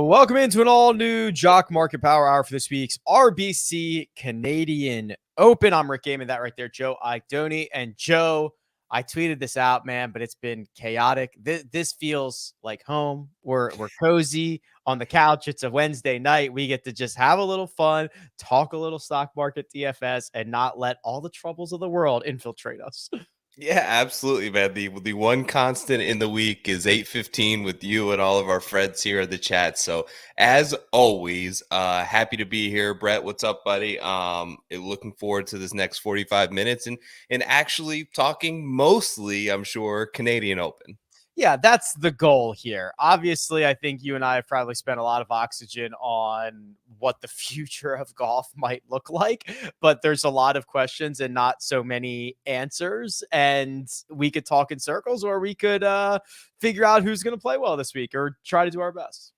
Welcome into an all-new Jock Market Power Hour for this week's RBC Canadian Open. I'm Rick Gaiman, that right there, Joe Icedoni. And Joe, I tweeted this out, man, but it's been chaotic. This feels like home. We're cozy on the couch. It's a Wednesday night. We get to just have a little fun, talk a little stock market DFS, and not let all the troubles of the world infiltrate us. Yeah, absolutely, man. The one constant in the week is 8:15 with you and all of our friends here in the chat. So as always, happy to be here. Brett, what's up, buddy? Looking forward to this next 45 minutes and actually talking mostly, I'm sure, Canadian Open. Yeah, that's the goal here. Obviously, I think you and I have probably spent a lot of oxygen on what the future of golf might look like, but there's a lot of questions and not so many answers. And we could talk in circles, or we could figure out who's going to play well this week, or try to do our best.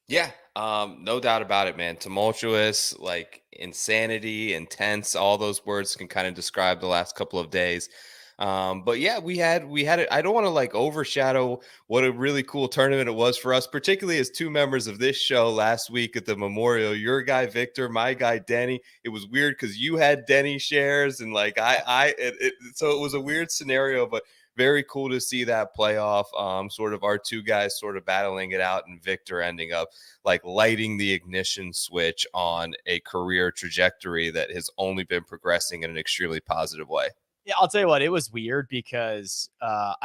Yeah, no doubt about it, man. Tumultuous, like insanity, intense, all those words can kind of describe the last couple of days. But yeah, we had it. I don't want to like overshadow what a really cool tournament it was for us, particularly as two members of this show last week at the Memorial. Your guy Victor, my guy Denny. It was weird because you had Denny shares, and like so it was a weird scenario, but very cool to see that playoff. Sort of our two guys sort of battling it out, and Victor ending up like lighting the ignition switch on a career trajectory that has only been progressing in an extremely positive way. Yeah, I'll tell you what, it was weird because,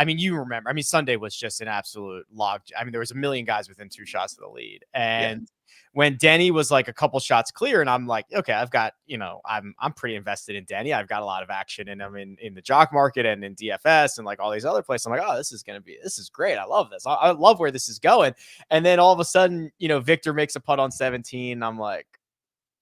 you remember, Sunday was just an absolute log. There was a million guys within 2 shots of the lead. And when Denny was like a couple shots clear, and I'm like, okay, I've got, I'm pretty invested in Denny. I've got a lot of action in him in the jock market and in DFS and like all these other places. I'm like, oh, this is great. I love this. I love where this is going. And then all of a sudden, Victor makes a putt on 17. I'm like,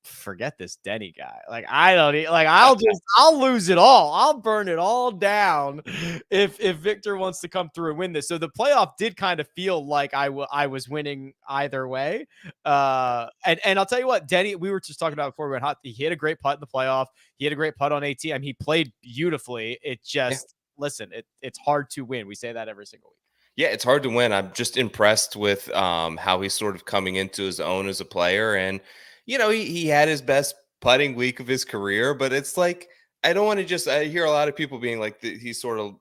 forget this Denny guy. Like, I don't like, I'll lose it all. I'll burn it all down if Victor wants to come through and win this. So the playoff did kind of feel like I was winning either way. And I'll tell you what, Denny, we were just talking about before we went hot. He hit a great putt in the playoff. He had a great putt on ATM. He played beautifully. It just, listen, it's hard to win. We say that every single week. Yeah, it's hard to win. I'm just impressed with how he's sort of coming into his own as a player. And, he had his best putting week of his career, but it's like, I don't want to just, I hear a lot of people being like, he sort of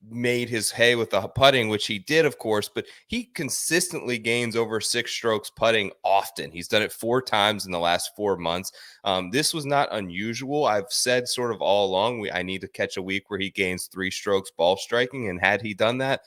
made his hay with the putting, which he did, of course, but he consistently gains over 6 strokes putting often. He's done it 4 times in the last 4 months. This was not unusual. I've said sort of all along, I need to catch a week where he gains 3 strokes ball striking. And had he done that,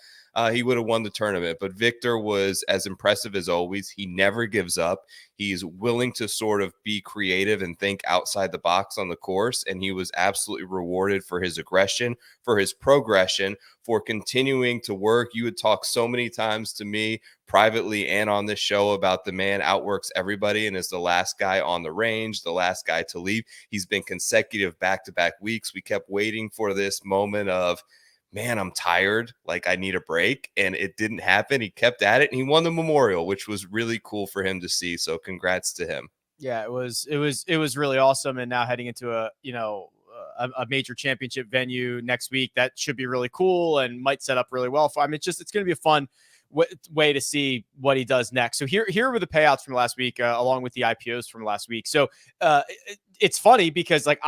he would have won the tournament. But Victor was as impressive as always. He never gives up. He's willing to sort of be creative and think outside the box on the course. And he was absolutely rewarded for his aggression, for his progression, for continuing to work. You would talk so many times to me privately and on this show about the man outworks everybody and is the last guy on the range, the last guy to leave. He's been consecutive back-to-back weeks. We kept waiting for this moment of, man, I'm tired, like I need a break, and it didn't happen. He kept at it, and he won the Memorial, which was really cool for him to see. So congrats to him. Yeah, it was really awesome. And now heading into a major championship venue next week, that should be really cool and might set up really well for. It's going to be a fun way to see what he does next. So here were the payouts from last week, along with the IPOs from last week. So it's funny because like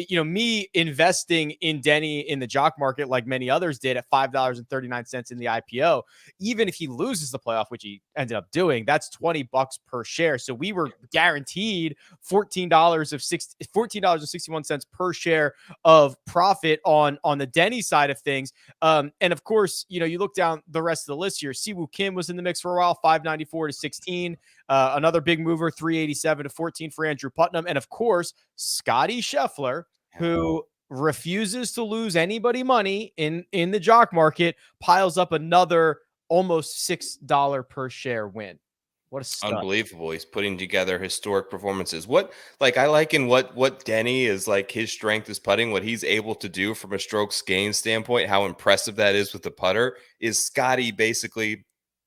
me investing in Denny in the jock market, like many others did, at $5.39 in the IPO, even if he loses the playoff, which he ended up doing, that's $20 per share. So we were guaranteed $14.61 per share of profit on the Denny side of things. And of course, you look down the rest of the list here. Siwoo Kim was in the mix for a while, 594 to 16. Another big mover, 387 to 14 for Andrew Putnam. And of course, Scotty Scheffler, who refuses to lose anybody money in the jock market, piles up another almost $6 per share win. What a stud. Unbelievable. He's putting together historic performances. What I liken what Denny is like, his strength is putting, what he's able to do from a strokes gain standpoint, how impressive that is with the putter, is Scotty basically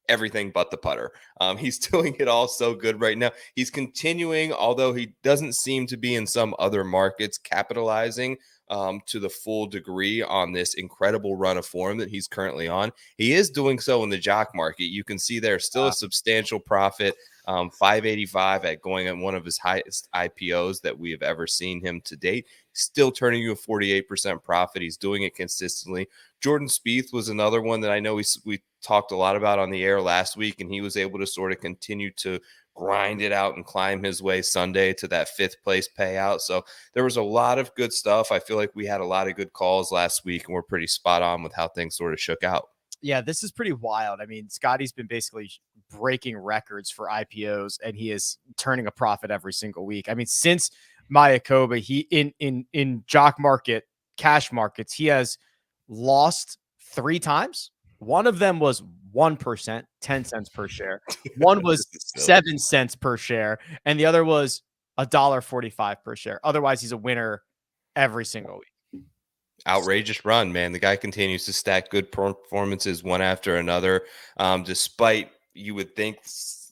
everything but the putter. He's doing it all so good right now. He's continuing, although he doesn't seem to be in some other markets capitalizing to the full degree on this incredible run of form that he's currently on. He is doing so in the jock market. You can see there's still a substantial profit, 585 at going at one of his highest IPOs that we have ever seen him to date. Still turning you a 48% profit. He's doing it consistently. Jordan Spieth was another one that I know we talked a lot about on the air last week, and he was able to sort of continue to grind it out and climb his way Sunday to that 5th place payout. So there was a lot of good stuff. I feel like we had a lot of good calls last week, and we're pretty spot on with how things sort of shook out. Yeah, this is pretty wild. I mean, Scotty's been basically breaking records for IPOs, and he is turning a profit every single week. I mean, since Mayakoba, he in jock market, cash markets, he has lost 3 times. One of them was 1%, 10 cents per share. One was 7 cents per share, and the other was $1.45 per share. Otherwise, he's a winner every single week. Outrageous run, man. The guy continues to stack good performances one after another, despite, you would think,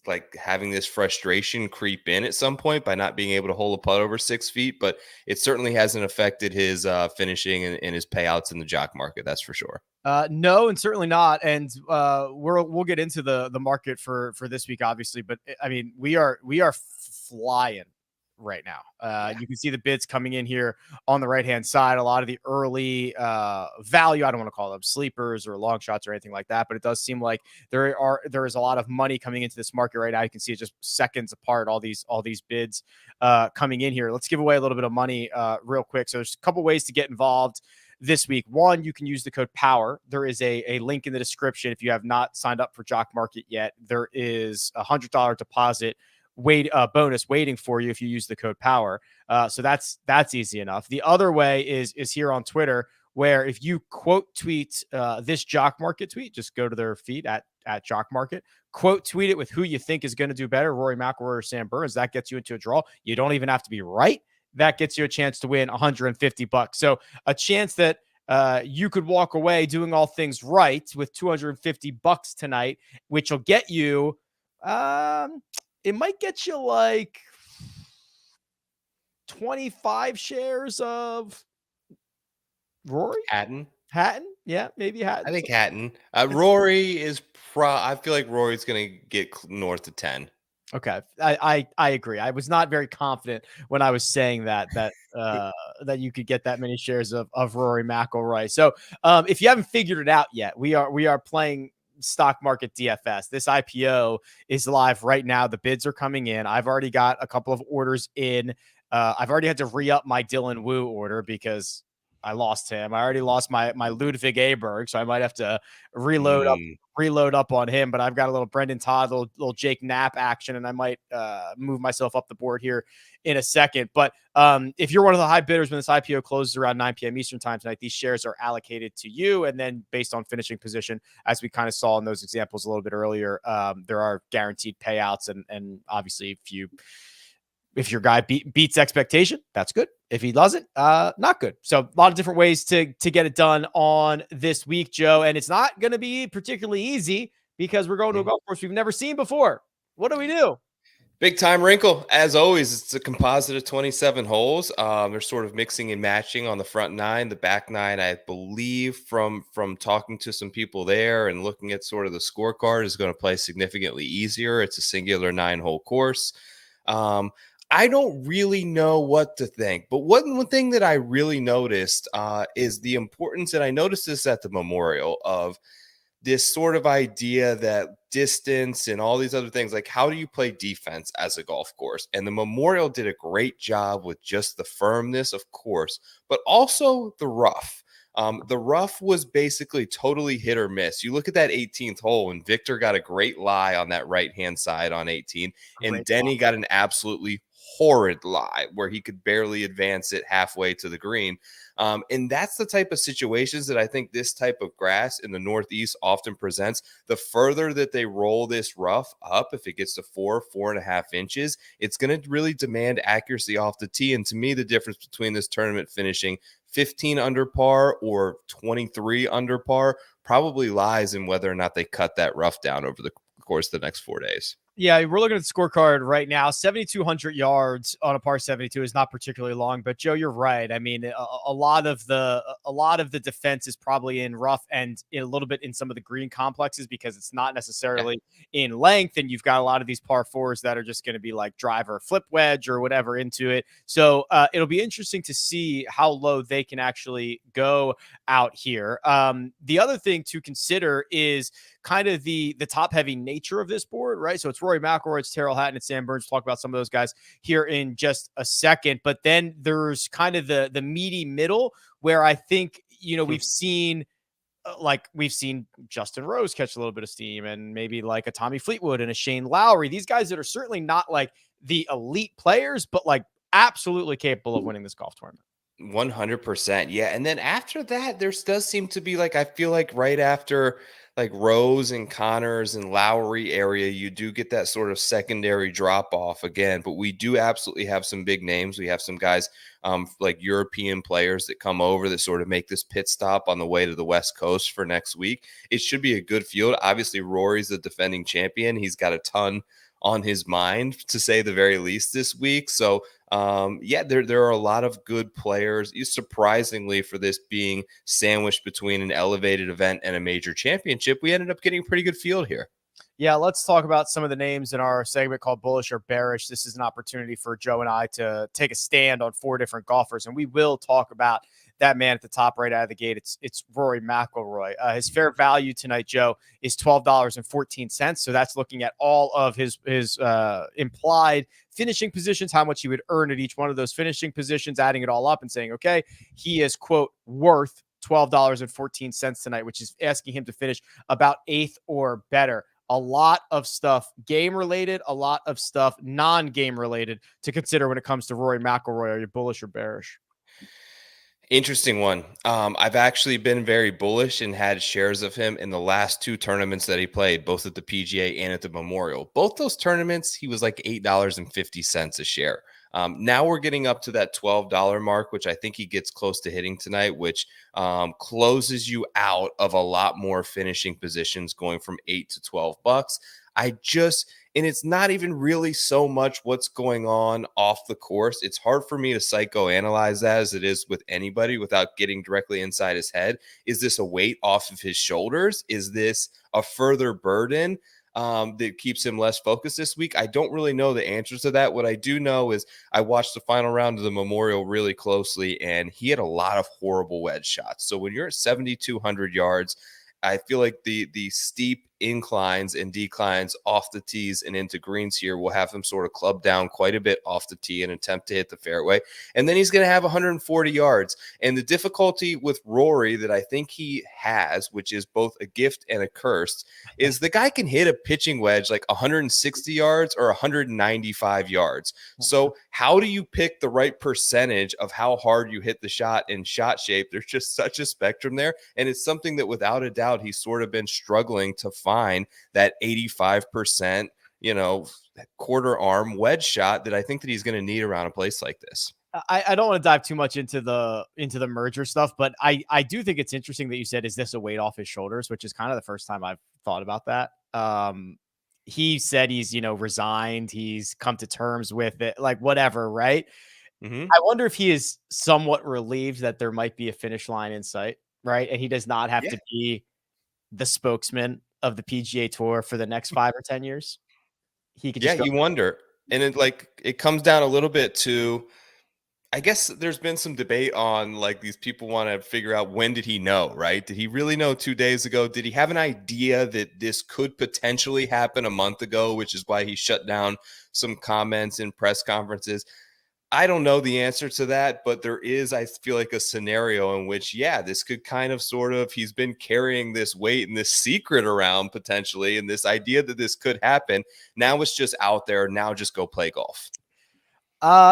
like having this frustration creep in at some point by not being able to hold a putt over 6 feet, but it certainly hasn't affected his finishing and his payouts in the jock market. That's for sure. No, and certainly not. And we'll get into the market for this week, obviously. But I mean, we are flying right now. You can see the bids coming in here on the right hand side. A lot of the early value, I don't want to call them sleepers or long shots or anything like that, but it does seem like there is a lot of money coming into this market right now. You can see it just seconds apart, all these bids coming in here. Let's give away a little bit of money real quick. So there's a couple ways to get involved this week. One, you can use the code POWER. There is a link in the description. If you have not signed up for Jock Market yet, there is a $100 deposit bonus waiting for you if you use the code POWER. So that's easy enough. The other way is here on Twitter, where if you quote tweet this Jock Market tweet, just go to their feed at Jock Market, quote tweet it with who you think is going to do better, Rory McIlroy or Sam Burns. That gets you into a draw. You don't even have to be right. That gets you a chance to win $150. So a chance that you could walk away doing all things right with $250 tonight, which will get you, it might get you like 25 shares of Rory Hatton. Yeah, maybe Hatton. I think Hatton. Rory is I feel like Rory's going to get north of 10. Okay. I agree. I was not very confident when I was saying that that you could get that many shares of Rory McIlroy. So if you haven't figured it out yet, we are playing stock market DFS. This IPO is live right now. The bids are coming in. I've already got a couple of orders in. I've already had to re-up my Dylan Wu order because I lost him. I already lost my Ludwig Aberg, so I might have to reload up on him. But I've got a little Brendan Todd, little Jake Knapp action, and I might move myself up the board here in a second. But if you're one of the high bidders when this IPO closes around 9 p.m. Eastern time tonight, these shares are allocated to you. And then based on finishing position, as we kind of saw in those examples a little bit earlier, there are guaranteed payouts. And obviously, if your guy beats expectation, that's good. If he doesn't, not good. So a lot of different ways to get it done on this week, Joe. And it's not going to be particularly easy because we're going to a golf course we've never seen before. What do we do? Big time wrinkle. As always, it's a composite of 27 holes. They're sort of mixing and matching on the front 9. The back 9, I believe, from talking to some people there and looking at sort of the scorecard, is going to play significantly easier. It's a singular 9-hole course. I don't really know what to think, but one thing that I really noticed is the importance, and I noticed this at the Memorial, of this sort of idea that distance and all these other things, like how do you play defense as a golf course? And the Memorial did a great job with just the firmness, of course, but also the rough. The rough was basically totally hit or miss. You look at that 18th hole, and Victor got a great lie on that right-hand side on 18, and Denny got an absolutely horrid lie where he could barely advance it halfway to the green. And that's the type of situations that I think this type of grass in the Northeast often presents. The further that they roll this rough up, if it gets to 4.5 inches, it's going to really demand accuracy off the tee. And to me, the difference between this tournament finishing 15 under par or 23 under par probably lies in whether or not they cut that rough down over the course of the next 4 days. Yeah, we're looking at the scorecard right now. 7,200 yards on a par 72 is not particularly long, but Joe, you're right. I mean, a lot of the defense is probably in rough and a little bit in some of the green complexes because it's not Yeah. necessarily in length, and you've got a lot of these par fours that are just going to be like driver flip wedge or whatever into it. So it'll be interesting to see how low they can actually go out here. The other thing to consider is kind of the top heavy nature of this board, right? So it's Rory McIlroy, it's Terrell Hatton, it's Sam Burns. We'll talk about some of those guys here in just a second. But then there's kind of the meaty middle where I think, you know, we've seen Justin Rose catch a little bit of steam, and maybe like a Tommy Fleetwood and a Shane Lowry. These guys that are certainly not like the elite players, but like absolutely capable of winning this golf tournament. 100%. Yeah. And then after that, there does seem to be like, I feel like right after like Rose and Connors and Lowry area, you do get that sort of secondary drop off again. But we do absolutely have some big names. We have some guys like European players that come over that sort of make this pit stop on the way to the West Coast for next week. It should be a good field. Obviously, Rory's the defending champion. He's got a ton on his mind, to say the very least, this week. So yeah, there are a lot of good players. Surprisingly, for this being sandwiched between an elevated event and a major championship, we ended up getting a pretty good field here. Yeah, let's talk about some of the names in our segment called Bullish or Bearish. This is an opportunity for Joe and I to take a stand on 4 different golfers, and we will talk about that man at the top right out of the gate. It's Rory McIlroy. His fair value tonight, Joe, is $12.14. So that's looking at all of his implied finishing positions, how much he would earn at each one of those finishing positions, adding it all up and saying, okay, he is, quote, worth $12.14 tonight, which is asking him to finish about 8th or better. A lot of stuff game related, a lot of stuff non-game related to consider when it comes to Rory McIlroy. Are you bullish or bearish? Interesting one. I've actually been very bullish and had shares of him in the last 2 tournaments that he played, both at the PGA and at the Memorial. Both those tournaments, he was like $8.50 a share. Now we're getting up to that $12 mark, which I think he gets close to hitting tonight, which closes you out of a lot more finishing positions, going from $8 to $12. And it's not even really so much what's going on off the course. It's hard for me to psychoanalyze that, as it is with anybody, without getting directly inside his head. Is this a weight off of his shoulders? Is this a further burden that keeps him less focused this week? I don't really know the answers to that. What I do know is I watched the final round of the Memorial really closely, and he had a lot of horrible wedge shots. So when you're at 7,200 yards, I feel like the steep inclines and declines off the tees and into greens here will have him sort of club down quite a bit off the tee and attempt to hit the fairway. And then he's going to have 140 yards. And the difficulty with Rory that I think he has, which is both a gift and a curse, is the guy can hit a pitching wedge like 160 yards or 195 yards. So how do you pick the right percentage of how hard you hit the shot in shot shape? There's just such a spectrum there. And it's something that without a doubt, he's sort of been struggling to find that 85%, quarter arm wedge shot that I think that he's going to need around a place like this. I don't want to dive too much into the merger stuff, but I do think it's interesting that you said, is this a weight off his shoulders, which is kind of the first time I've thought about that. He said he's, resigned. He's come to terms with it, like whatever. Right. Mm-hmm. I wonder if he is somewhat relieved that there might be a finish line in sight. Right. And he does not have to be the spokesman of the PGA Tour for the next 5 or 10 years. He could just you wonder. And it comes down a little bit to, I guess there's been some debate on like these people want to figure out, when did he know, right? Did he really know 2 days ago? Did he have an idea that this could potentially happen a month ago, which is why he shut down some comments in press conferences? I don't know the answer to that, but there is, I feel like, a scenario in which, this could kind of sort of, he's been carrying this weight and this secret around potentially, and this idea that this could happen. Now it's just out there. Now just go play golf.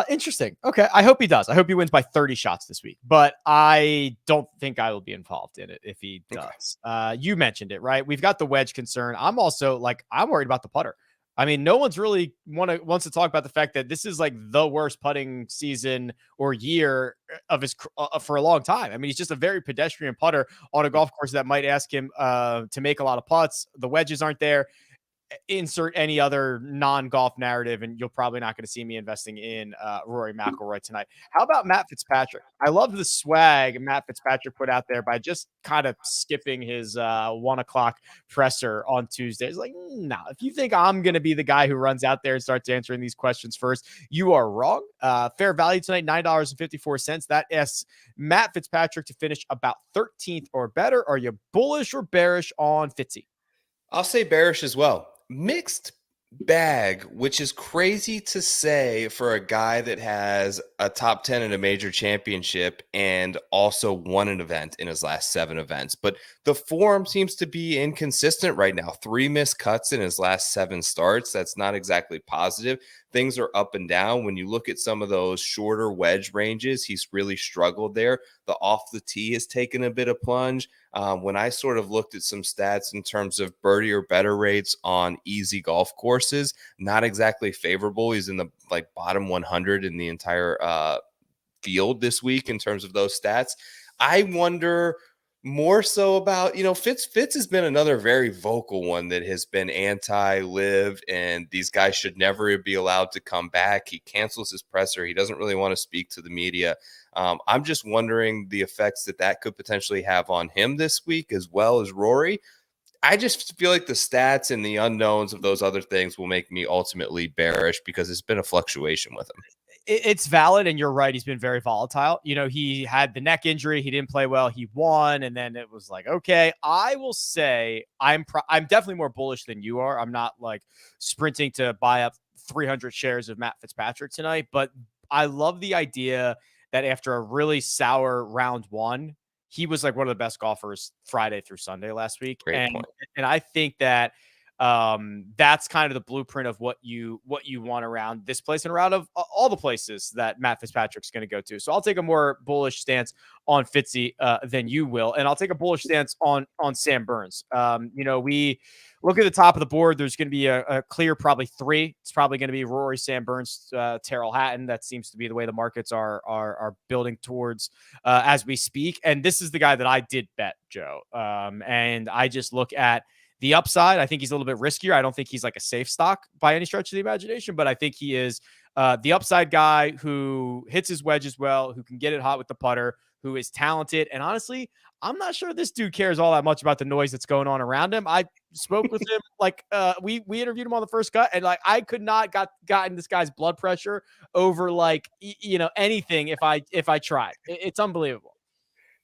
Interesting. Okay. I hope he does. I hope he wins by 30 shots this week, but I don't think I will be involved in it if he does. Okay. You mentioned it, right? We've got the wedge concern. I'm also I'm worried about the putter. I mean, no one's really wants to talk about the fact that this is like the worst putting season or year of his for a long time. I mean, he's just a very pedestrian putter on a golf course that might ask him to make a lot of putts. The wedges aren't there. insert any other non-golf narrative, and you're probably not going to see me investing in Rory McIlroy tonight. How about Matt Fitzpatrick? I love the swag Matt Fitzpatrick put out there by just kind of skipping his 1 o'clock presser on Tuesday. It's like, no, if you think I'm going to be the guy who runs out there and starts answering these questions first, you are wrong. Fair value tonight, $9.54. That asks Matt Fitzpatrick to finish about 13th or better. Are you bullish or bearish on Fitzy? I'll say bearish as well. Mixed bag, which is crazy to say for a guy that has a top 10 in a major championship and also won an event in his last 7 events. But the form seems to be inconsistent right now. 3 missed cuts in his last 7 starts. That's not exactly positive. Things are up and down. When you look at some of those shorter wedge ranges, he's really struggled there. The off the tee has taken a bit of plunge. When I sort of looked at some stats in terms of birdie or better rates on easy golf courses, not exactly favorable. He's in the bottom 100 in the entire field this week in terms of those stats. I wonder more so about, Fitz has been another very vocal one that has been anti-live, and these guys should never be allowed to come back. He cancels his presser. He doesn't really want to speak to the media. I'm just wondering the effects that could potentially have on him this week, as well as Rory. I just feel like the stats and the unknowns of those other things will make me ultimately bearish because it's been a fluctuation with him. It's valid, and you're right. He's been very volatile. He had the neck injury. He didn't play well. He won, and then it was like, okay. I will say I'm definitely more bullish than you are. I'm not sprinting to buy up 300 shares of Matt Fitzpatrick tonight, but I love the idea that after a really sour round 1, he was one of the best golfers Friday through Sunday last week. Great point. And I think that that's kind of the blueprint of what you want around this place and around of all the places that Matt Fitzpatrick's going to go to. So I'll take a more bullish stance on Fitzy than you will. And I'll take a bullish stance on Sam Burns. We look at the top of the board. There's going to be a clear, probably 3. It's probably going to be Rory, Sam Burns, Terrell Hatton. That seems to be the way the markets are building towards as we speak. And this is the guy that I did bet, Joe. And I just look at the upside. I think he's a little bit riskier. I don't think he's a safe stock by any stretch of the imagination, but I think he is the upside guy who hits his wedges well, who can get it hot with the putter, who is talented. And honestly, I'm not sure this dude cares all that much about the noise that's going on around him. I spoke with him, we interviewed him on the first cut, and I could not gotten this guy's blood pressure over anything if I tried. It's unbelievable.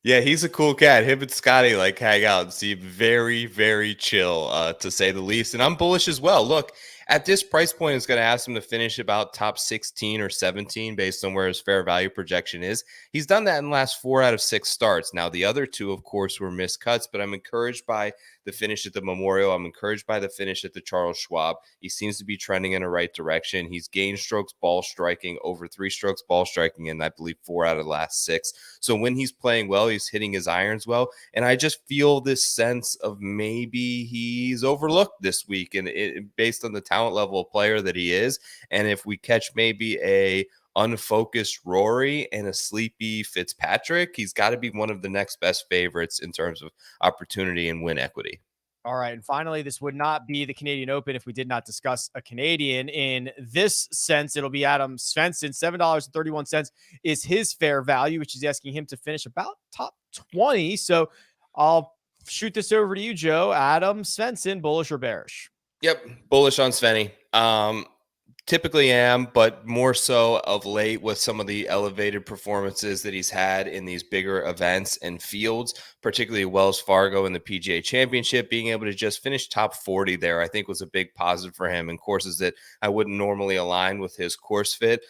Yeah, he's a cool cat. Him and Scotty hang out and seem very, very chill, to say the least. And I'm bullish as well. Look, at this price point, it's going to ask him to finish about top 16 or 17 based on where his fair value projection is. He's done that in the last 4 out of 6 starts. Now, the other 2, of course, were missed cuts, but I'm encouraged by the finish at the Memorial. I'm encouraged by the finish at the Charles Schwab. He seems to be trending in the right direction. He's gained strokes ball striking, over 3 strokes ball striking in, I believe, 4 out of the last 6. So when he's playing well, he's hitting his irons well. And I just feel this sense of maybe he's overlooked this week, and based on the talent level of player that he is. And if we catch maybe a unfocused Rory and a sleepy Fitzpatrick, he's got to be one of the next best favorites in terms of opportunity and win equity. All right. And finally, this would not be the Canadian Open if we did not discuss a Canadian. In this sense, it'll be Adam Svensson. $7.31 is his fair value, which is asking him to finish about top 20. So I'll shoot this over to you, Joe. Adam Svensson, bullish or bearish? Yep. Bullish on Svenny. Typically am, but more so of late with some of the elevated performances that he's had in these bigger events and fields, particularly Wells Fargo in the PGA Championship. Being able to just finish top 40 there, I think, was a big positive for him in courses that I wouldn't normally align with his course fit.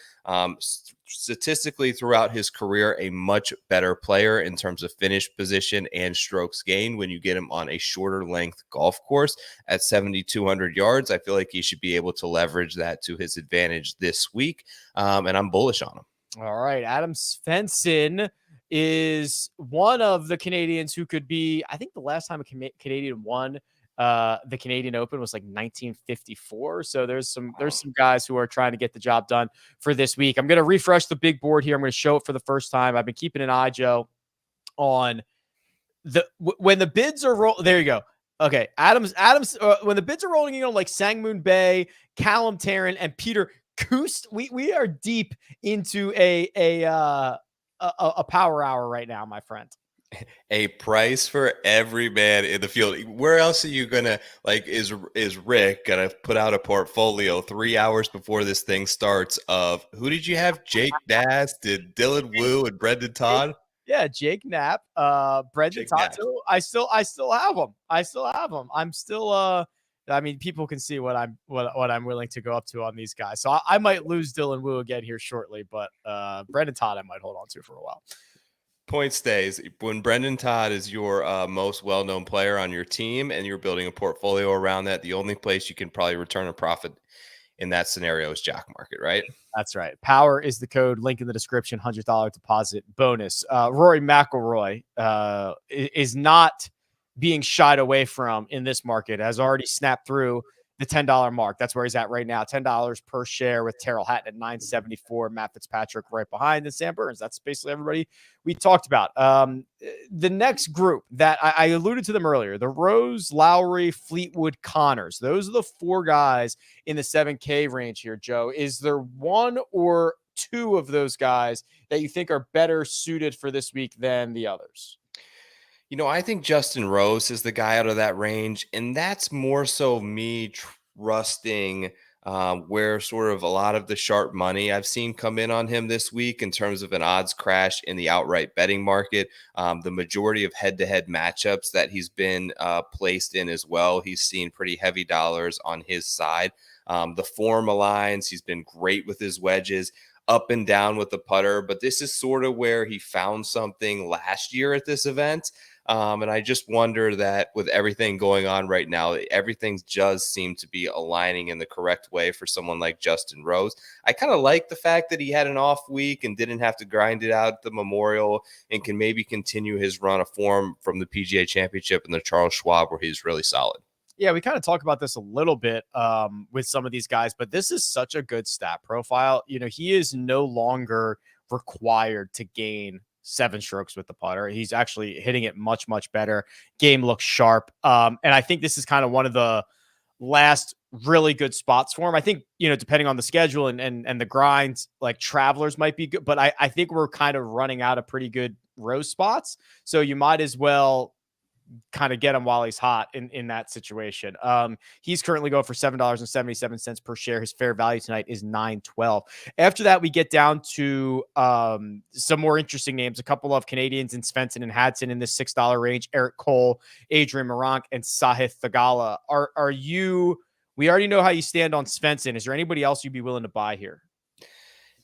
Statistically throughout his career, a much better player in terms of finish position and strokes gained when you get him on a shorter length golf course at 7,200 yards. I feel like he should be able to leverage that to his advantage this week, and I'm bullish on him. All right. Adam Svensson is one of the Canadians who could be, I think the last time a Canadian won the Canadian Open was 1954. So there's some guys who are trying to get the job done for this week. I'm going to refresh the big board here. I'm going to show it for the first time. I've been keeping an eye, Joe, on when the bids are roll. There you go. Okay, Adams. When the bids are rolling, like Sangmoon Bae, Callum Tarrant, and Peter Kust, we are deep into a power hour right now, my friend. A price for every man in the field. Where else are you gonna is Rick gonna put out a portfolio 3 hours before this thing starts of who did you have? Jake Nass, did Dylan Wu and Brendan Todd? Yeah, Jake Knapp, Brendan Jake Nass. Todd. I still have them. I'm still I mean, people can see what I'm willing to go up to on these guys. So I might lose Dylan Wu again here shortly, but Brendan Todd I might hold on to for a while. Point stays. When Brendan Todd is your most well-known player on your team and you're building a portfolio around that, the only place you can probably return a profit in that scenario is Jock Market, right? That's right. Power is the code. Link in the description. $100 deposit bonus. Rory McIlroy is not being shied away from in this market. Has already snapped through the $10 mark. That's where he's at right now. $10 per share with Terrell Hatton at $9.74. Matt Fitzpatrick right behind, and Sam Burns. That's basically everybody we talked about. The next group that I alluded to them earlier, the Rose, Lowry, Fleetwood, Connors. Those are the four guys in the 7K range here, Joe. Is there one or two of those guys that you think are better suited for this week than the others? I think Justin Rose is the guy out of that range, and that's more so me trusting where sort of a lot of the sharp money I've seen come in on him this week in terms of an odds crash in the outright betting market. The majority of head-to-head matchups that he's been placed in as well, he's seen pretty heavy dollars on his side. The form aligns. He's been great with his wedges, up and down with the putter, but this is sort of where he found something last year at this event. And I just wonder that with everything going on right now, everything does seem to be aligning in the correct way for someone like Justin Rose. I kind of like the fact that he had an off week and didn't have to grind it out at the Memorial and can maybe continue his run of form from the PGA Championship and the Charles Schwab where he's really solid. Yeah, we kind of talk about this a little bit with some of these guys, but this is such a good stat profile. He is no longer required to gain 7 strokes with the putter. He's actually hitting it much, much better. Game looks sharp. And I think this is kind of one of the last really good spots for him. I think, depending on the schedule and the grinds, like Travelers might be good, but I think we're kind of running out of pretty good Rose spots. So you might as well kind of get him while he's hot in that situation. He's currently going for $7.77 per share. His fair value tonight is $9.12. After that, we get down to some more interesting names. A couple of Canadians in Svensson and Hadson in this $6 range. Eric Cole, Adrian Moronk, and Sahith Thagala. We already know how you stand on Svensson. Is there anybody else you'd be willing to buy here?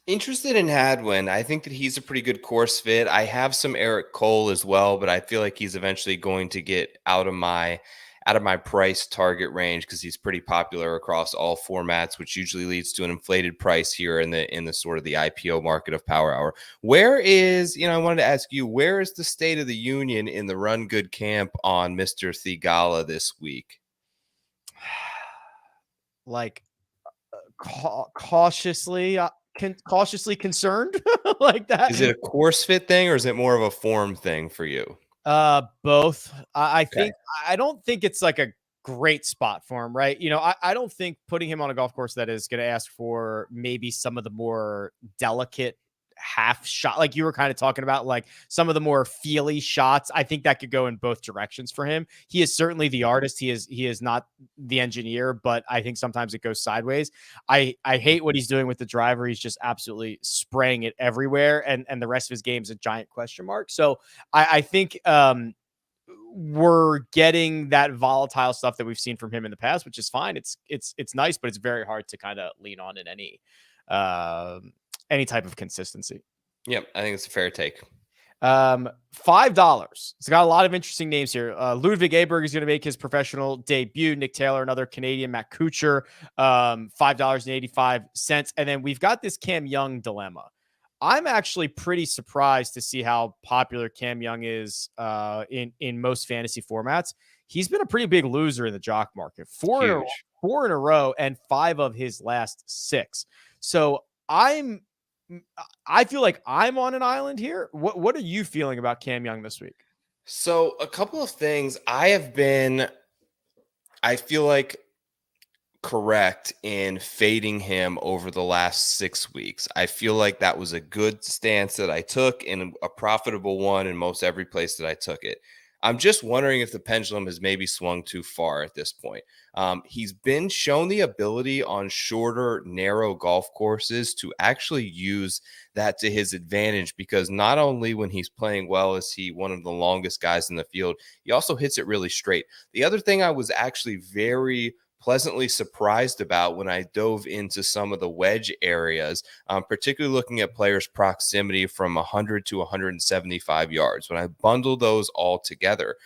Interested in Hadwin. I think that he's a pretty good course fit. I have some Eric Cole as well, but I feel like he's eventually going to get out of my price target range because he's pretty popular across all formats, which usually leads to an inflated price here in the sort of the IPO market of Power Hour. Where is, I wanted to ask you, where is the state of the union in the Run Good camp on Mr. Thigala this week? Like cautiously concerned like that. Is it a course fit thing or is it more of a form thing for you? Both. I don't think it's like a great spot for him, right? I don't think putting him on a golf course that is going to ask for maybe some of the more delicate half shot, like you were kind of talking about, like some of the more feely shots. I think that could go in both directions for him. He is certainly the artist. He is not the engineer, but I think sometimes it goes sideways. I hate what he's doing with the driver. He's just absolutely spraying it everywhere, and the rest of his game is a giant question mark. So I think we're getting that volatile stuff that we've seen from him in the past, which is fine. It's nice, but it's very hard to kind of lean on in any type of consistency. Yep, I think it's a fair take. $5. It's got a lot of interesting names here. Ludwig Aberg is going to make his professional debut. Nick Taylor, another Canadian. Matt Kuchar, $5.85. And then we've got this Cam Young dilemma. I'm actually pretty surprised to see how popular Cam Young is in most fantasy formats. He's been a pretty big loser in the jock market. Four in a row, and 5 of his last 6. So I feel like I'm on an island here. What are you feeling about Cam Young this week? So a couple of things. I have been I feel like correct in fading him over the last 6 weeks. I feel like that was a good stance that I took and a profitable one in most every place that I took it. I'm just wondering if the pendulum has maybe swung too far at this point. He's been shown the ability on shorter, narrow golf courses to actually use that to his advantage, because not only when he's playing well is he one of the longest guys in the field, he also hits it really straight. The other thing I was actually very pleasantly surprised about when I dove into some of the wedge areas, particularly looking at players' proximity from 100 to 175 yards. When I bundle those all together,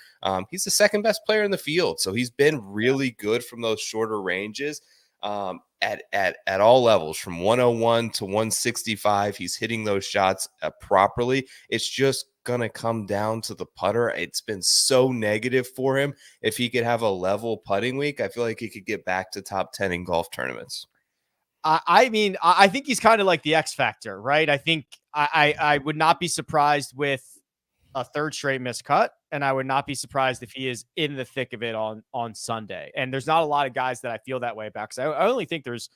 he's the second best player in the field. So he's been really good from those shorter ranges. At all levels, from 101 to 165, he's hitting those shots properly. It's just going to come down to the putter. It's been so negative for him. If he could have a level putting week, I feel like he could get back to top 10 in golf tournaments. I mean, I think he's kind of like the X factor, right? I think I would not be surprised with a third straight missed cut, and I would not be surprised if he is in the thick of it on Sunday. And there's not a lot of guys that I feel that way about, because I only think there's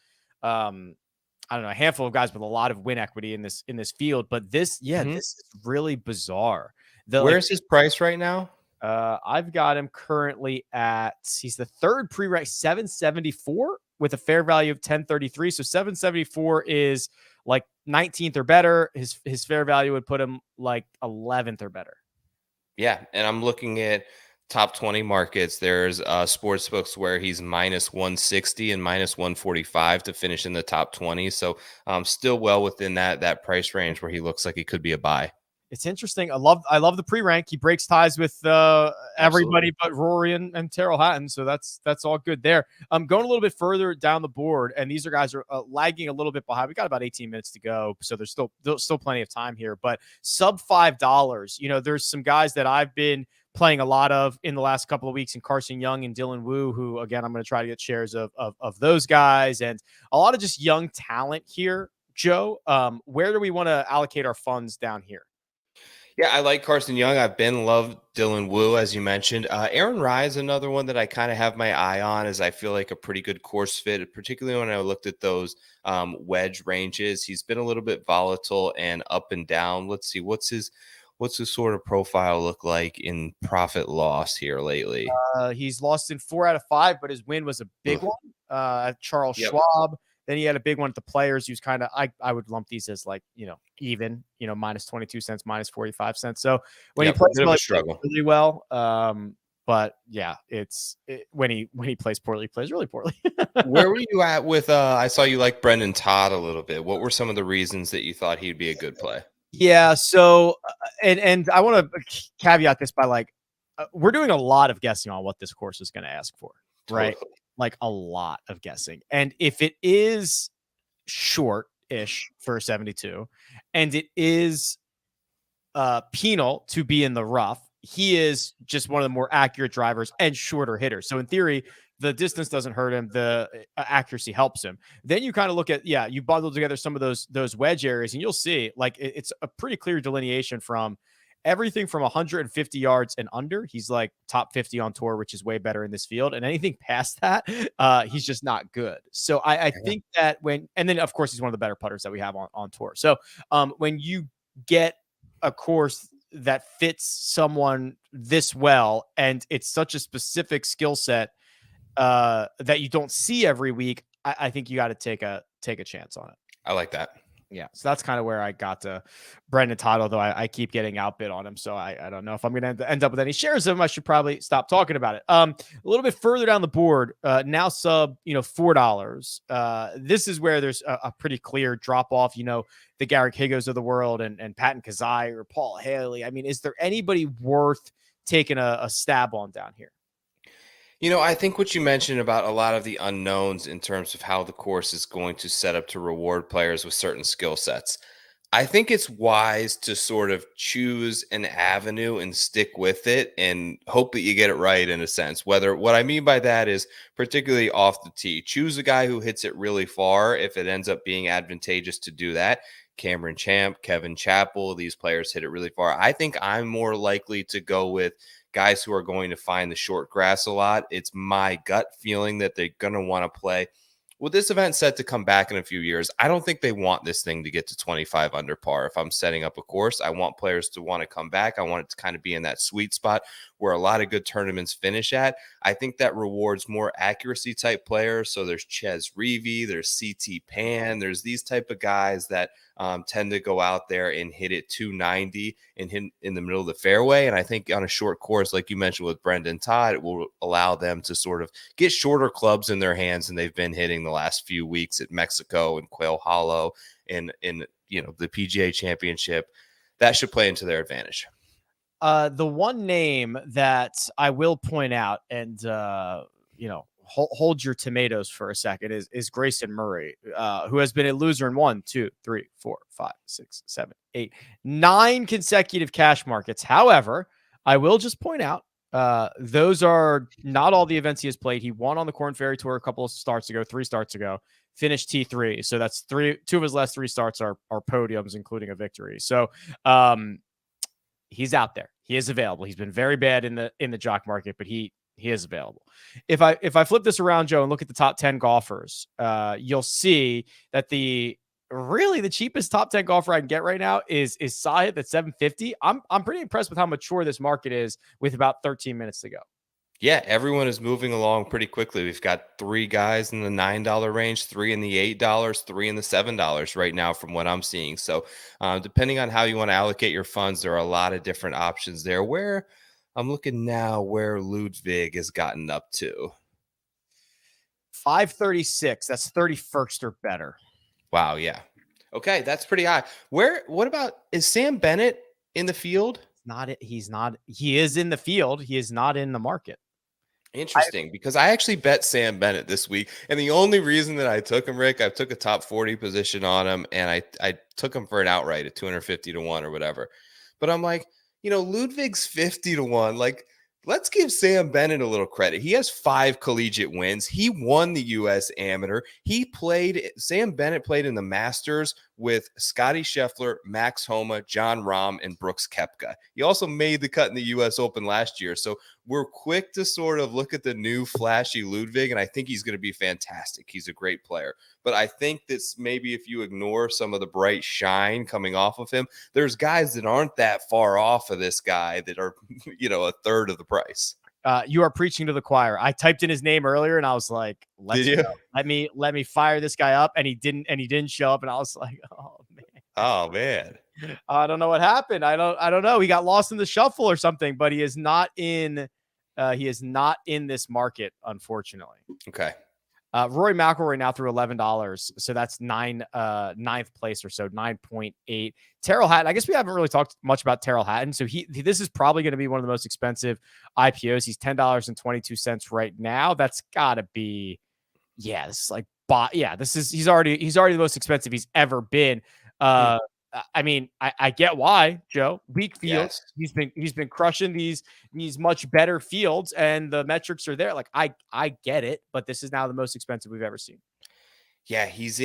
I don't know, a handful of guys with a lot of win equity in this field. But this, this is really bizarre. Where's his price right now? I've got him currently at, he's the third pre-ranked, 774 with a fair value of 1033. So 774 is like 19th or better. His fair value would put him like 11th or better. Yeah, and I'm looking at top 20 markets. There's sports books where he's minus 160 and minus 145 to finish in the top 20. So still well within that price range where he looks like he could be a buy. It's interesting. I love the pre-rank. He breaks ties with everybody but Rory and Terrell Hatton, so that's all good there. I'm going a little bit further down the board, and these guys are lagging a little bit behind. We got about 18 minutes to go, so there's still plenty of time here. But sub $5, you know, there's some guys that I've been playing a lot of in the last couple of weeks, in Carson Young and Dylan Wu, who, again, I'm going to try to get shares of those guys, and a lot of just young talent here. Joe, where do we want to allocate our funds down here? Yeah, I like Carson Young. I've been loved Dylan Wu, as you mentioned. Aaron Rai is another one that I kind of have my eye on, as I feel like a pretty good course fit, particularly when I looked at those wedge ranges. He's been a little bit volatile and up and down. Let's see, what's his sort of profile look like in profit loss here lately? He's lost in 4 out of 5, but his win was a big one at Charles Schwab. Then he had a big one at the Players. He was kind of, I would lump these as like, even, minus 22 cents, minus 45 cents. So when he plays well, struggle really well. But yeah, when he plays poorly, he plays really poorly. Where were you at with, I saw you like Brendan Todd a little bit. What were some of the reasons that you thought he'd be a good play? Yeah. So, and I want to caveat this by like, we're doing a lot of guessing on what this course is going to ask for, right? Totally. Like a lot of guessing. And if it is short-ish for 72, and it is penal to be in the rough, he is just one of the more accurate drivers and shorter hitters. So in theory, the distance doesn't hurt him. The accuracy helps him. Then you kind of look at, you bundle together some of those wedge areas, and you'll see like it's a pretty clear delineation from everything from 150 yards and under. He's like top 50 on tour, which is way better in this field. And anything past that, he's just not good. So I think that and then of course he's one of the better putters that we have on tour. So when you get a course that fits someone this well, and it's such a specific skill set that you don't see every week, I think you got to take a chance on it. I like that. Yeah, so that's kind of where I got to Brendan Todd, although I keep getting outbid on him. So I don't know if I'm going to end up with any shares of him. I should probably stop talking about it. A little bit further down the board, now sub, $4. This is where there's a pretty clear drop off, the Garrick Higgos of the world and Patton Kazai or Paul Haley. I mean, is there anybody worth taking a stab on down here? I think what you mentioned about a lot of the unknowns in terms of how the course is going to set up to reward players with certain skill sets. I think it's wise to sort of choose an avenue and stick with it and hope that you get it right, in a sense. What I mean by that is particularly off the tee. Choose a guy who hits it really far if it ends up being advantageous to do that. Cameron Champ, Kevin Chappell, these players hit it really far. I think I'm more likely to go with guys who are going to find the short grass a lot. It's my gut feeling that they're going to want to play. With this event set to come back in a few years, I don't think they want this thing to get to 25 under par. If I'm setting up a course, I want players to want to come back. I want it to kind of be in that sweet spot where a lot of good tournaments finish at. I think that rewards more accuracy type players. So there's Ches Reavie, there's CT Pan, there's these type of guys that tend to go out there and hit it 290 and hit in the middle of the fairway. And I think on a short course, like you mentioned with Brendan Todd, it will allow them to sort of get shorter clubs in their hands than they've been hitting the last few weeks at Mexico and Quail Hollow and in the PGA Championship. That should play into their advantage. The one name that I will point out, and hold your tomatoes for a second, is Grayson Murray, who has been a loser in 1, 2, 3, 4, 5, 6, 7, 8, 9 consecutive cash markets. However, I will just point out, those are not all the events he has played. He won on the Corn Ferry Tour a couple of starts ago, 3 starts ago, finished T3. So that's 2 of his last 3 starts are podiums, including a victory. So he's out there. He is available. He's been very bad in the jock market, but he is available. If I flip this around, Joe, and look at the top 10 golfers, you'll see that the cheapest top 10 golfer I can get right now is Sahith at 750. I'm pretty impressed with how mature this market is with about 13 minutes to go. Yeah, everyone is moving along pretty quickly. We've got 3 guys in the $9 range, 3 in the $8, 3 in the $7 right now from what I'm seeing. So depending on how you want to allocate your funds, there are a lot of different options there. Where I'm looking now where Ludwig has gotten up to. 536. That's 31st or better. Wow, yeah. Okay, that's pretty high. What about, is Sam Bennett in the field? He's not. He is in the field. He is not in the market. Interesting, because I actually bet Sam Bennett this week. And the only reason that I took him, Rick, I took a top 40 position on him, and I took him for an outright at 250 to 1 or whatever. But I'm like, Ludwig's 50 to 1. Like, let's give Sam Bennett a little credit. He has 5 collegiate wins. He won the U.S. Amateur. Sam Bennett played in the Masters with Scotty Scheffler, Max Homa, John Rahm, and Brooks Koepka. He also made the cut in the U.S. Open last year. So we're quick to sort of look at the new flashy Ludwig, and I think he's going to be fantastic. He's a great player. But I think that's maybe if you ignore some of the bright shine coming off of him, there's guys that aren't that far off of this guy that are, a third of the price. You are preaching to the choir. I typed in his name earlier and I was like, let me fire this guy up. And he didn't show up. And I was like, oh man. I don't know what happened. I don't know. He got lost in the shuffle or something, but he is not in this market, unfortunately. Okay. Rory McIlroy now through $11, so that's ninth place or so, 9.8. Terrell Hatton, I guess we haven't really talked much about Terrell Hatton, so this is probably going to be one of the most expensive IPOs. He's $10.22 right now. That's got to be, this is he's already the most expensive he's ever been. I mean, I get why, Joe. Weak field. Yes. He's been crushing these much better fields, and the metrics are there. Like I get it, but this is now the most expensive we've ever seen. Yeah, he's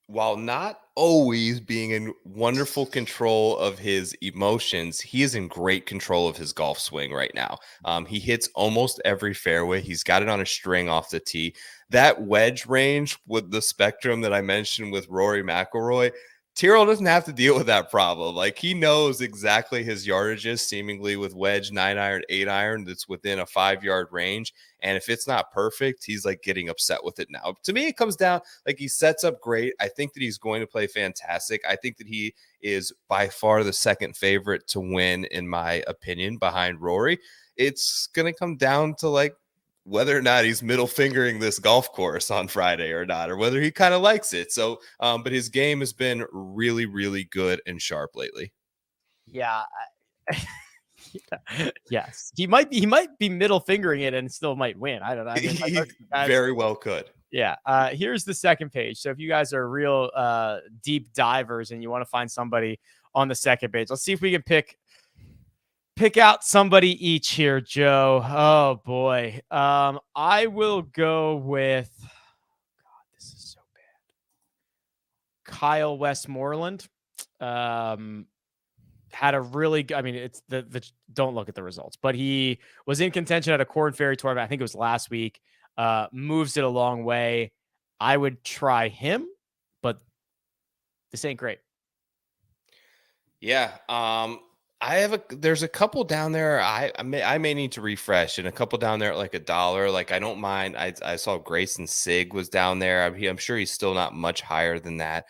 while not always being in wonderful control of his emotions, he is in great control of his golf swing right now. He hits almost every fairway. He's got it on a string off the tee. That wedge range with the spectrum that I mentioned with Rory McIlroy, Tyrrell doesn't have to deal with that problem. Like, he knows exactly his yardages, seemingly with wedge, 9-iron, 8-iron, that's within a 5-yard range. And if it's not perfect, he's like getting upset with it now. To me, it comes down, like, he sets up great. I think that he's going to play fantastic. I think that he is by far the second favorite to win, in my opinion, behind Rory. It's going to come down to, like, whether or not he's middle fingering this golf course on Friday or not, or whether he kind of likes it. So, but his game has been really, really good and sharp lately. Yeah. Yes. He might be middle fingering it and still might win. I don't know. I mean, he very well could. Yeah. Here's the second page. So if you guys are real deep divers and you want to find somebody on the second page, let's see if we can pick out somebody each here, Joe. Oh boy. I will go with, God, this is so bad, Kyle Westmoreland. had a really, I mean, it's don't look at the results, but he was in contention at a Corn Ferry tournament. I think it was last week. Moves it a long way. I would try him, but this ain't great. Yeah. There's a couple down there. I may need to refresh, and a couple down there at like $1. Like, I don't mind. I saw Grayson Sig was down there. I'm sure he's still not much higher than that.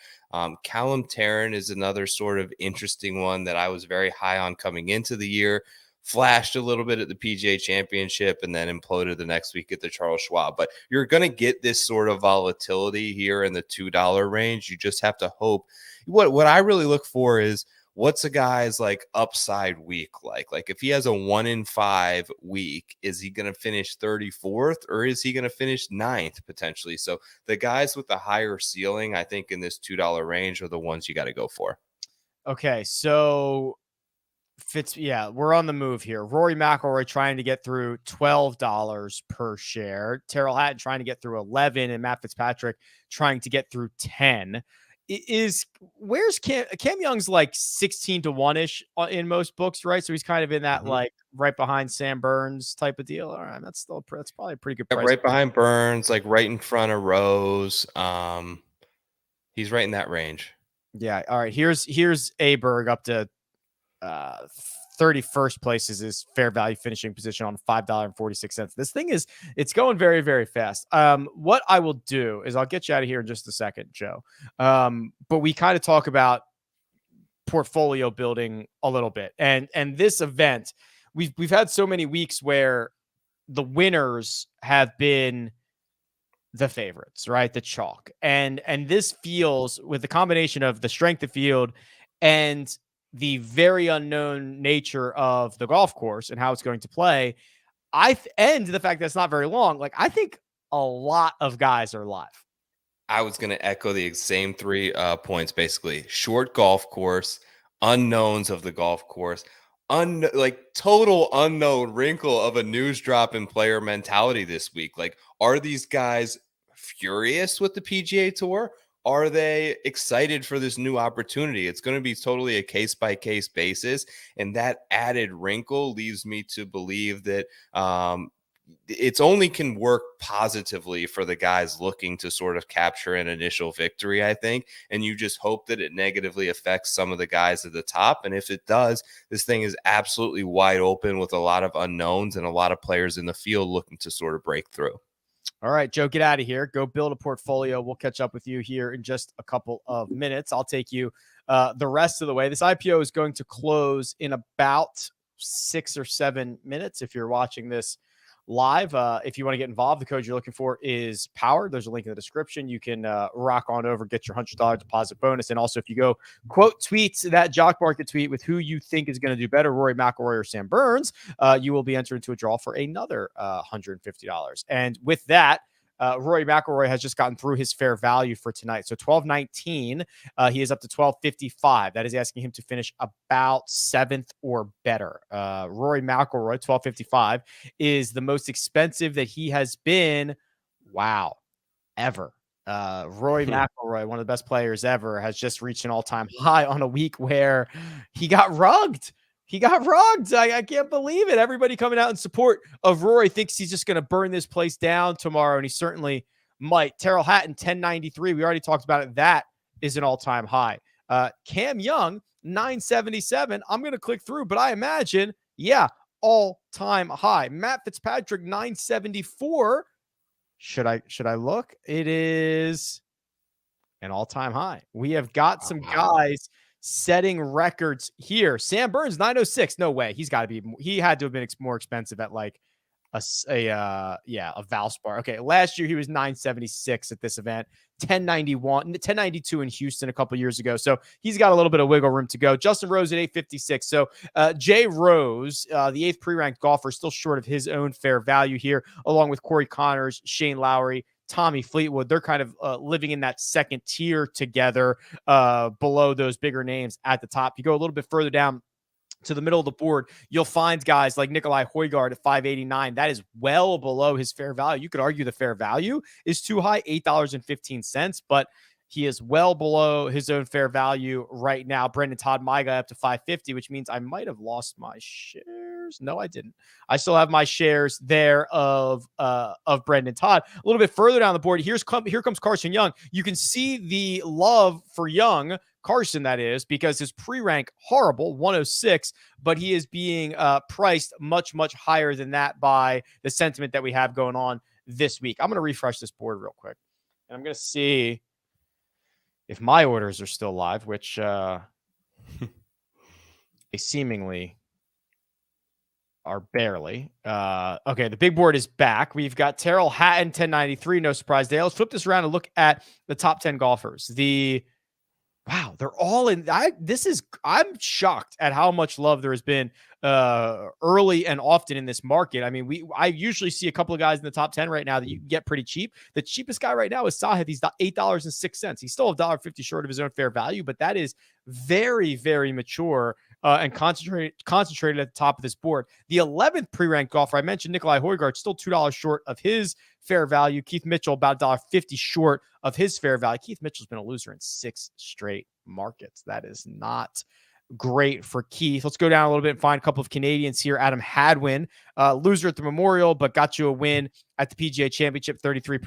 Callum Tarrant is another sort of interesting one that I was very high on coming into the year. Flashed a little bit at the PGA Championship and then imploded the next week at the Charles Schwab. But you're going to get this sort of volatility here in the $2 range. You just have to hope. What I really look for is, what's a guy's like upside week like? Like, if he has a 1 in 5 week, is he going to finish 34th or is he going to finish 9th potentially? So the guys with the higher ceiling, I think in this $2 range, are the ones you got to go for. Okay, so we're on the move here. Rory McIlroy trying to get through $12 per share. Terrell Hatton trying to get through 11, and Matt Fitzpatrick trying to get through 10. Where's Cam Young's like 16 to 1-ish in most books, right? So he's kind of in that like right behind Sam Burns type of deal. All right, that's probably a pretty good price. Right behind Burns, like right in front of Rose. He's right in that range. Yeah. All right. Here's Aberg up to 31st place is his fair value finishing position on $5.46. This thing it's going very, very fast. What I will do is I'll get you out of here in just a second, Joe. But we kind of talk about portfolio building a little bit, and this event, we've had so many weeks where the winners have been the favorites, right? The chalk. And this feels, with the combination of the strength of field and the very unknown nature of the golf course and how it's going to play, and the fact that it's not very long, like, I think a lot of guys are live. I was going to echo the same 3 points, basically. Short golf course, unknowns of the golf course, like total unknown wrinkle of a news drop in player mentality this week. Like, are these guys furious with the PGA Tour? Are they excited for this new opportunity? It's going to be totally a case-by-case basis, and that added wrinkle leaves me to believe that it's only can work positively for the guys looking to sort of capture an initial victory, I think. And you just hope that it negatively affects some of the guys at the top. And if it does, this thing is absolutely wide open with a lot of unknowns and a lot of players in the field looking to sort of break through. All right, Joe, get out of here. Go build a portfolio. We'll catch up with you here in just a couple of minutes. I'll take you the rest of the way. This IPO is going to close in about 6 or 7 minutes. If you're watching this live, if you want to get involved, the code you're looking for is POWER. There's a link in the description. You can rock on over, get your $100 deposit bonus. And also, if you go quote tweet that Jock Market tweet with who you think is going to do better, Rory McIlroy or Sam Burns, you will be entered into a draw for another $150. And with that, Rory McIlroy has just gotten through his fair value for tonight. So 12.19, he is up to 12.55. That is asking him to finish about 7th or better. Rory McIlroy, 12.55, is the most expensive that he has been, ever. Rory McIlroy, one of the best players ever, has just reached an all-time high on a week where he got rugged. I can't believe it. Everybody coming out in support of Rory thinks he's just going to burn this place down tomorrow, and he certainly might. Terrell Hatton, 1093. We already talked about it. That is an all-time high. Cam Young, 977. I'm going to click through, but I imagine, all-time high. Matt Fitzpatrick, 974. Should I look? It is an all-time high. We have got some guys setting records here. Sam Burns, 906. No way. He had to have been more expensive at like a Valspar. Okay. Last year he was 976 at this event, 1092 in Houston a couple years ago. So he's got a little bit of wiggle room to go. Justin Rose at 856. So Jay Rose, the 8th pre-ranked golfer, still short of his own fair value here, along with Corey Connors, Shane Lowry, Tommy Fleetwood. They're kind of living in that second tier together, below those bigger names at the top. You go a little bit further down to the middle of the board, you'll find guys like Nikolai Højgaard at 589. That is well below his fair value. You could argue the fair value is too high, $8.15, but He is well below his own fair value right now. Brendan Todd, my guy, up to 550, which means I might have lost my shares. No, I didn't. I still have my shares there of Brendan Todd. A little bit further down the board, here comes Carson Young. You can see the love for Young, Carson, that is, because his pre-rank horrible, 106, but he is being priced much, much higher than that by the sentiment that we have going on this week. I'm going to refresh this board real quick, and I'm going to see if my orders are still live, which they seemingly are barely. Okay, the big board is back. We've got Terrell Hatton, 1093. No surprise there. Let's flip this around and look at the top 10 golfers. Wow, they're all in. I'm shocked at how much love there has been early and often in this market. I mean, I usually see a couple of guys in the top 10 right now that you can get pretty cheap. The cheapest guy right now is Sahith. He's $8.06. He's still $1.50 short of his own fair value, but that is very, very mature and concentrated at the top of this board. The 11th pre-ranked golfer, I mentioned Nikolai Højgaard, still $2 short of his fair value. Keith Mitchell, about $1.50 short of his fair value. Keith Mitchell's been a loser in 6 straight markets. That is not great for Keith. Let's go down a little bit and find a couple of Canadians here. Adam Hadwin, loser at the Memorial, but got you a win at the PGA Championship, 33%.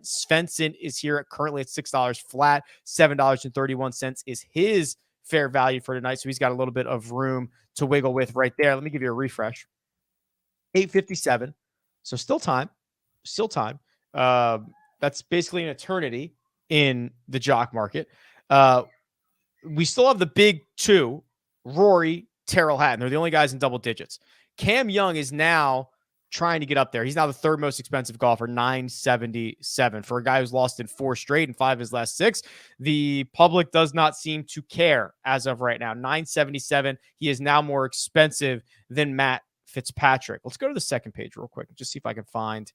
Svensson is here currently at $6 flat. $7.31 is his fair value for tonight. So he's got a little bit of room to wiggle with right there. Let me give you a refresh. 857. So still time. That's basically an eternity in the jock market. We still have the big two, Rory, Terrell Hatton. They're the only guys in double digits. Cam Young is now trying to get up there. He's now the third most expensive golfer, $977. For a guy who's lost in 4 straight and 5 of his last 6, the public does not seem to care as of right now. $977. He is now more expensive than Matt Fitzpatrick. Let's go to the second page real quick and just see if I can find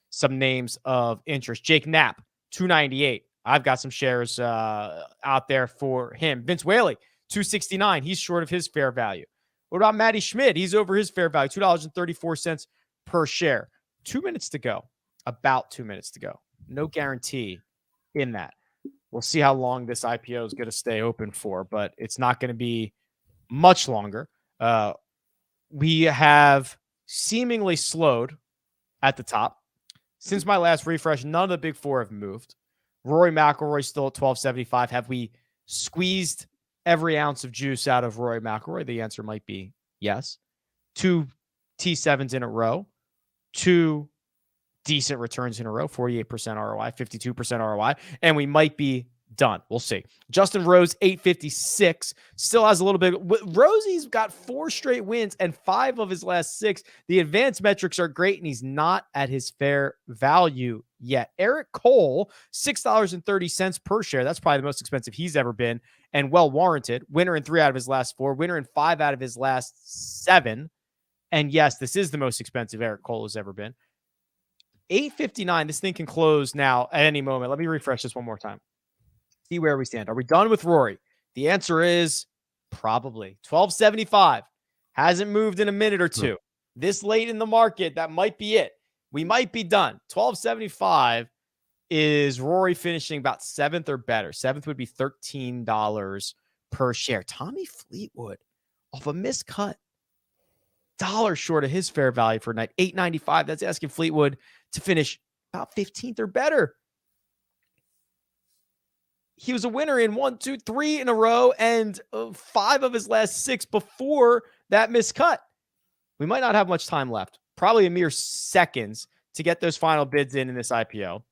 some names of interest. Jake Knapp, $298. I've got some shares out there for him. Vince Whaley, $269. He's short of his fair value. What about Matty Schmidt? He's over his fair value, $2.34 per share. 2 minutes to go. About 2 minutes to go. No guarantee in that. We'll see how long this IPO is going to stay open for, but it's not going to be much longer. We have seemingly slowed at the top. Since my last refresh, none of the big 4 have moved. Rory McIlroy still at $12.75. Have we squeezed every ounce of juice out of Rory McIlroy? The answer might be yes. 2 T7s in a row. 2 decent returns in a row. 48% ROI, 52% ROI. And we might be done. We'll see. Justin Rose, $856. Still has a little bit. Rosie's got 4 straight wins and 5 of his last 6. The advanced metrics are great, and he's not at his fair value yet. Eric Cole, $6.30 per share. That's probably the most expensive he's ever been, and well warranted. Winner in 3 out of his last 4. Winner in 5 out of his last 7. And yes, this is the most expensive Eric Cole has ever been. $8.59. This thing can close now at any moment. Let me refresh this one more time. See where we stand. Are we done with Rory? The answer is probably. $12.75. Hasn't moved in a minute or two. This late in the market, that might be it. We might be done. $12.75 is Rory finishing about 7th or better. 7th would be $13 per share. Tommy Fleetwood off a miscut. $1 short of his fair value for a night. $8.95. That's asking Fleetwood to finish about 15th or better. He was a winner in 1, 2, 3 in a row and 5 of his last 6 before that miscut. We might not have much time left. Probably a mere seconds to get those final bids in this IPO.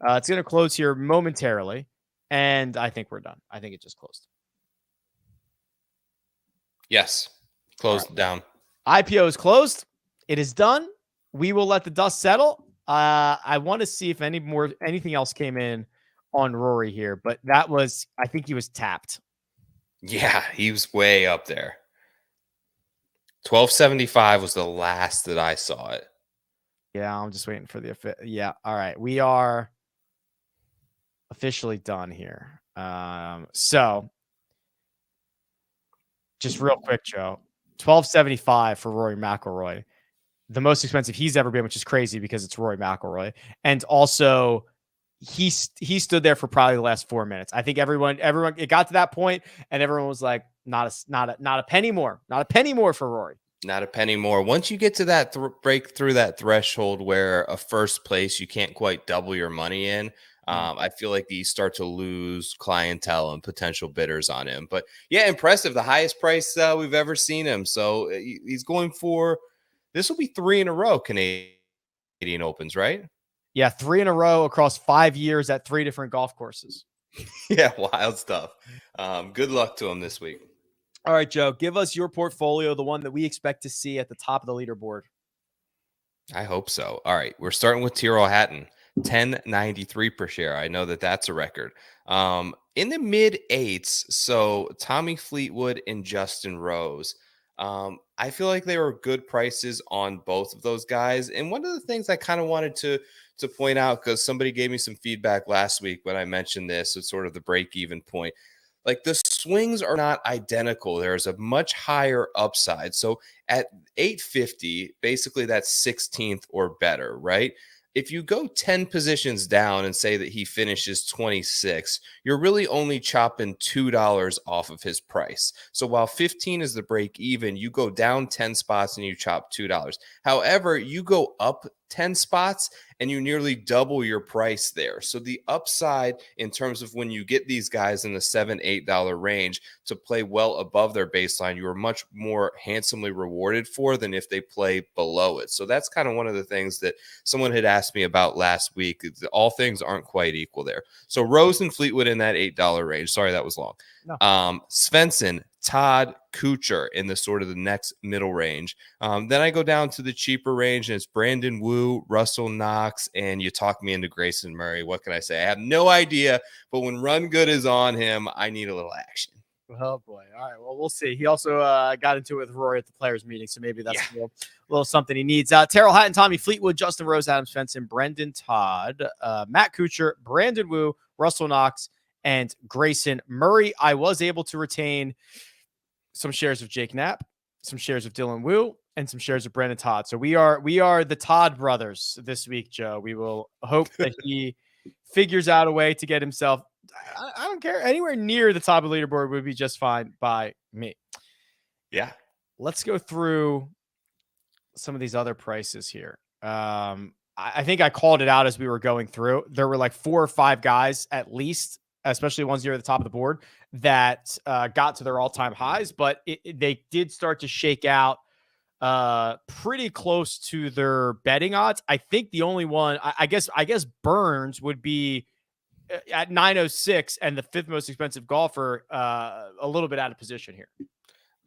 It's going to close here momentarily, and I think we're done. I think it just closed. Yes, closed down. IPO is closed. It is done. We will let the dust settle. I want to see if anything else came in on Rory here, but that was, I think he was tapped. Yeah, he was way up there. $12.75 was the last that I saw it. Yeah, I'm just waiting for the yeah. All right, we are officially done here. So just real quick, Joe, $12.75 for Rory McIlroy, the most expensive he's ever been, which is crazy because it's Rory McIlroy, and also he stood there for probably the last 4 minutes. I think everyone, it got to that point, and everyone was like, not a penny more, not a penny more for Rory. Not a penny more. Once you get to that break through that threshold where a first place you can't quite double your money in, I feel like you start to lose clientele and potential bidders on him. But yeah, impressive. The highest price we've ever seen him. So he's going for, this will be 3 in a row Canadian Opens, right? Yeah, 3 in a row across 5 years at 3 different golf courses. Yeah, wild stuff. Good luck to him this week. All right, Joe, give us your portfolio, the one that we expect to see at the top of the leaderboard. I hope so. All right, we're starting with Tyrrell Hatton, 1093 per share. I know that that's a record. In the mid 8s, so Tommy Fleetwood and Justin Rose. I feel like they were good prices on both of those guys. And one of the things I kind of wanted to point out, because somebody gave me some feedback last week when I mentioned this, it's sort of the break-even point. Like, the swings are not identical. There's a much higher upside. So at 850, basically that's 16th or better, right? If you go 10 positions down and say that he finishes 26, you're really only chopping $2 off of his price. So while 15 is the break even, you go down 10 spots and you chop $2. However, you go up 10 spots and you nearly double your price there. So the upside in terms of when you get these guys in the $7, $8 range to play well above their baseline, you are much more handsomely rewarded for than if they play below it. So that's kind of one of the things that someone had asked me about last week. All things aren't quite equal there. So Rose and Fleetwood in that $8 range. Sorry, that was long. No. Svensson, Todd, Kuchar in the sort of the next middle range. Then I go down to the cheaper range, and it's Brandon Wu, Russell Knox, and you talk me into Grayson Murray. What can I say? I have no idea, but when Run Good is on him, I need a little action. Oh, boy. All right, well, we'll see. He also got into it with Rory at the players' meeting, so maybe that's a little something he needs. Tyrrell Hatton, Tommy Fleetwood, Justin Rose, Adam Svensson, Brendan Todd, Matt Kuchar, Brandon Wu, Russell Knox, and Grayson Murray. I was able to retain some shares of Jake Knapp, some shares of Dylan Wu, and some shares of Brandon Todd. So we are the Todd brothers this week, Joe. We will hope that he figures out a way to get himself, I don't care, anywhere near the top of the leaderboard would be just fine by me. Yeah. Let's go through some of these other prices here. I think I called it out as we were going through. There were like 4 or 5 guys at least, especially ones near the top of the board, that got to their all-time highs, but they did start to shake out pretty close to their betting odds. I think the only one, I guess Burns would be at 906 and the 5th most expensive golfer, a little bit out of position here.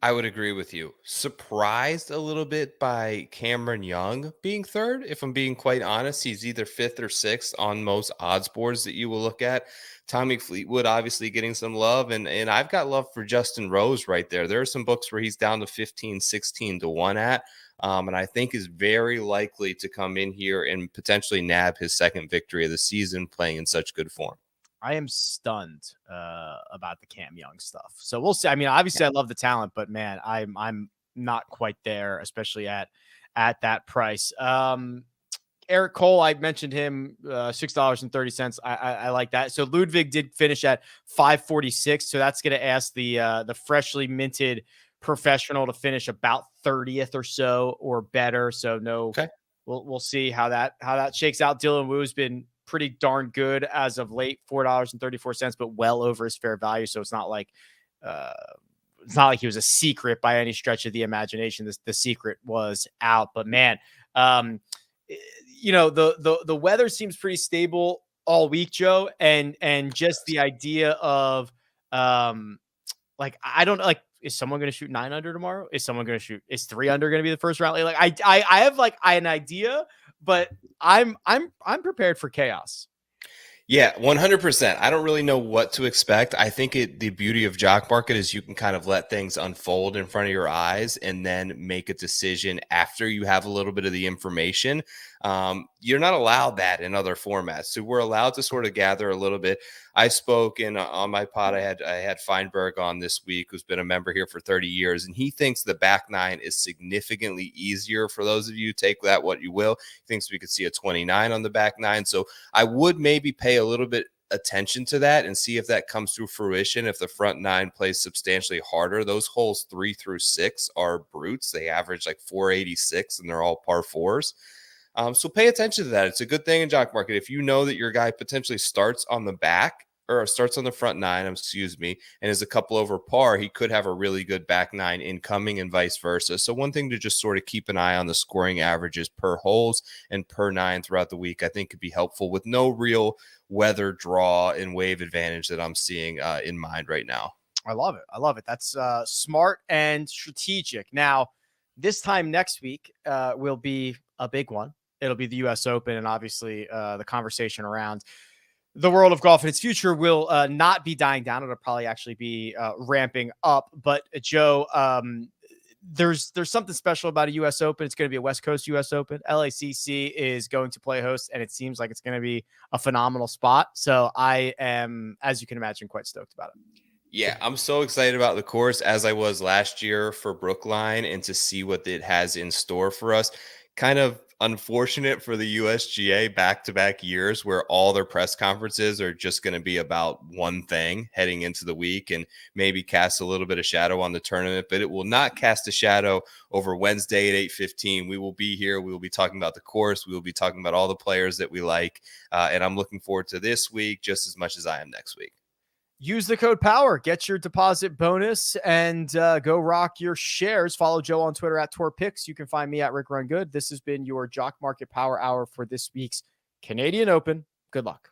I would agree with you. Surprised a little bit by Cameron Young being 3rd. If I'm being quite honest, he's either 5th or 6th on most odds boards that you will look at. Tommy Fleetwood obviously getting some love, and I've got love for Justin Rose right there. There are some books where he's down to 15, 16 to 1 at, and I think is very likely to come in here and potentially nab his 2nd victory of the season playing in such good form. I am stunned about the Cam Young stuff. So we'll see. I mean, obviously I love the talent, but man, I'm not quite there, especially at that price. Eric Cole, I mentioned him, $6.30. I like that. So Ludwig did finish at 546. So that's going to ask the freshly minted professional to finish about 30th or so or better. So no, okay. We'll see how that shakes out. Dylan Wu's been pretty darn good as of late, $4.34, but well over his fair value. So it's not like he was a secret by any stretch of the imagination. The secret was out, but man, you know, the weather seems pretty stable all week, Joe, and just the idea of like, I don't like, is someone going to shoot 9 under tomorrow? Is 3 under going to be the first round? Like I have like an idea, but I'm prepared for chaos. Yeah, 100%. I don't really know what to expect. I think the beauty of Jock Market is you can kind of let things unfold in front of your eyes and then make a decision after you have a little bit of the information. You're not allowed that in other formats. So we're allowed to sort of gather a little bit. I spoke in on my pod. I had Feinberg on this week, who's been a member here for 30 years, and he thinks the back nine is significantly easier. For those of you, take that what you will. He thinks we could see a 29 on the back nine. So I would maybe pay a little bit attention to that and see if that comes to fruition. If the front nine plays substantially harder, those holes 3 through 6 are brutes. They average like 486 and they're all par fours. So pay attention to that. It's a good thing in Jock Market. If you know that your guy potentially starts on the back or starts on the front nine, excuse me, and is a couple over par, he could have a really good back nine incoming and vice versa. So one thing to just sort of keep an eye on the scoring averages per holes and per nine throughout the week, I think could be helpful with no real weather draw and wave advantage that I'm seeing in mind right now. I love it. I love it. That's smart and strategic. Now, this time next week will be a big one. It'll be the U.S. Open, and obviously the conversation around the world of golf and its future will not be dying down. It'll probably actually be ramping up. But Joe, there's something special about a U.S. Open. It's going to be a West Coast U.S. Open. LACC is going to play host, and it seems like it's going to be a phenomenal spot. So I am, as you can imagine, quite stoked about it. Yeah, I'm so excited about the course, as I was last year for RickRunGood, and to see what it has in store for us. Kind of unfortunate for the USGA back-to-back years where all their press conferences are just going to be about one thing heading into the week, and maybe cast a little bit of shadow on the tournament, but it will not cast a shadow over Wednesday at 8:15. We will be here. We will be talking about the course. We will be talking about all the players that we like. And I'm looking forward to this week just as much as I am next week. Use the code POWER, get your deposit bonus, and go rock your shares. Follow Joe on Twitter at TorPicks. You can find me at RickRunGood. This has been your Jock Market Power Hour for this week's Canadian Open. Good luck.